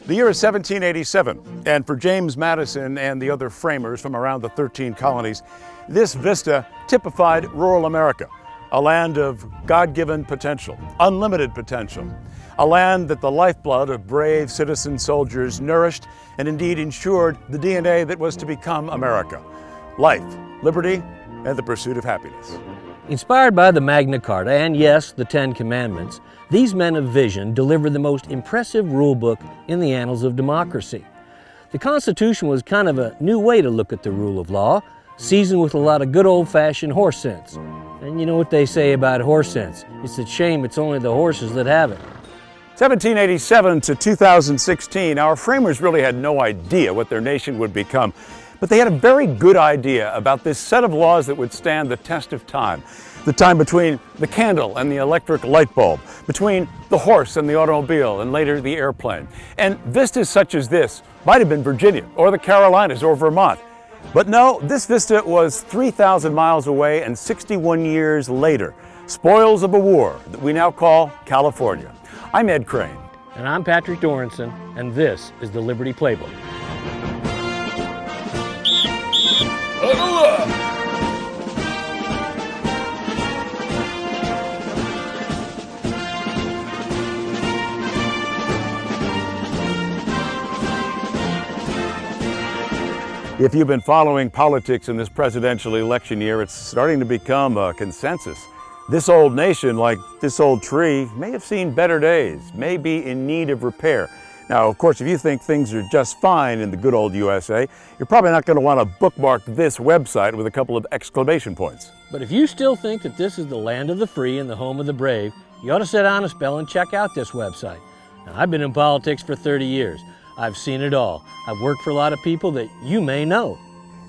The year is 1787, and for James Madison and the other framers from around the 13 colonies, this vista typified rural America, a land of God-given potential, unlimited potential, a land that the lifeblood of brave citizen soldiers nourished and indeed ensured the DNA that was to become America: life, liberty, and the pursuit of happiness. Inspired by the Magna Carta and, yes, the Ten Commandments, these men of vision delivered the most impressive rule book in the annals of democracy. The Constitution was kind of a new way to look at the rule of law, seasoned with a lot of good old-fashioned horse sense. And you know what they say about horse sense? It's a shame it's only the horses that have it. 1787 to 2016, our framers really had no idea what their nation would become, but they had a very good idea about this set of laws that would stand the test of time. The time between the candle and the electric light bulb, between the horse and the automobile, and later the airplane. And vistas such as this might have been Virginia, or the Carolinas, or Vermont. But no, this vista was 3,000 miles away and 61 years later, spoils of a war that we now call California. I'm Ed Crane. And I'm Patrick Doranson, and this is the Liberty Playbook. Huddle up! If you've been following politics in this presidential election year, it's starting to become a consensus. This old nation, like this old tree, may have seen better days, may be in need of repair. Now, of course, if you think things are just fine in the good old USA, you're probably not going to want to bookmark this website with a couple of exclamation points. But if you still think that this is the land of the free and the home of the brave, you ought to sit down a spell and check out this website. Now, I've been in politics for 30 years. I've seen it all. I've worked for a lot of people that you may know.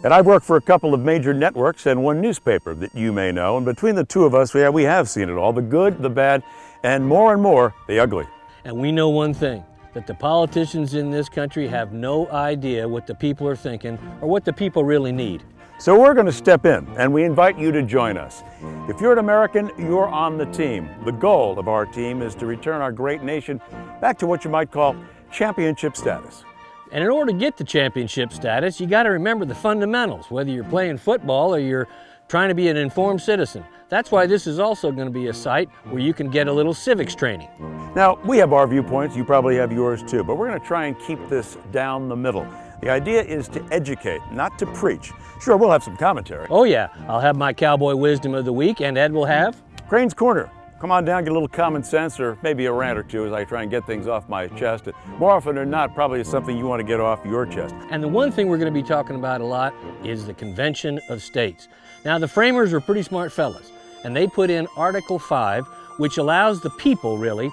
And I've worked for a couple of major networks and one newspaper that you may know. And between the two of us, we have seen it all, the good, the bad, and more, the ugly. And we know one thing, that the politicians in this country have no idea what the people are thinking or what the people really need. So we're going to step in, and we invite you to join us. If you're an American, you're on the team. The goal of our team is to return our great nation back to what you might call championship status. And in order to get the championship status, you got to remember the fundamentals, whether you're playing football or you're trying to be an informed citizen. That's why this is also going to be a site where you can get a little civics training. Now, we have our viewpoints, you probably have yours too, but we're going to try and keep this down the middle. The idea is to educate, not to preach. Sure, we'll have some commentary. Oh yeah, I'll have my cowboy wisdom of the week, and Ed will have Crane's Corner. Come on down, get a little common sense, or maybe a rant or two as I try and get things off my chest. And more often than not, probably it's something you want to get off your chest. And the one thing we're going to be talking about a lot is the Convention of States. Now, the framers were pretty smart fellas, and they put in Article 5, which allows the people, really,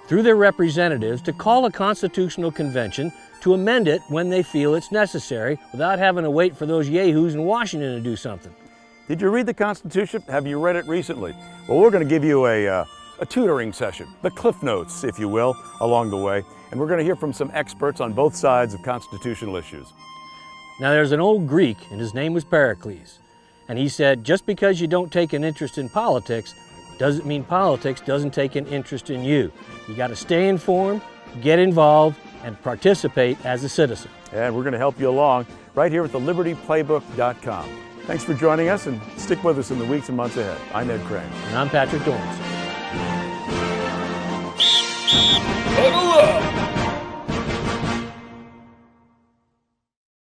through their representatives, to call a constitutional convention to amend it when they feel it's necessary, without having to wait for those yahoos in Washington to do something. Did you read the Constitution? Have you read it recently? Well, we're going to give you a tutoring session, the Cliff Notes, if you will, along the way. And we're going to hear from some experts on both sides of constitutional issues. Now, there's an old Greek, and his name was Pericles. And he said, just because you don't take an interest in politics, doesn't mean politics doesn't take an interest in you. You got to stay informed, get involved, and participate as a citizen. And we're going to help you along right here at the libertyplaybook.com. Thanks for joining us, and stick with us in the weeks and months ahead. I'm Ed Crane. And I'm Patrick Doranson. Huddle up!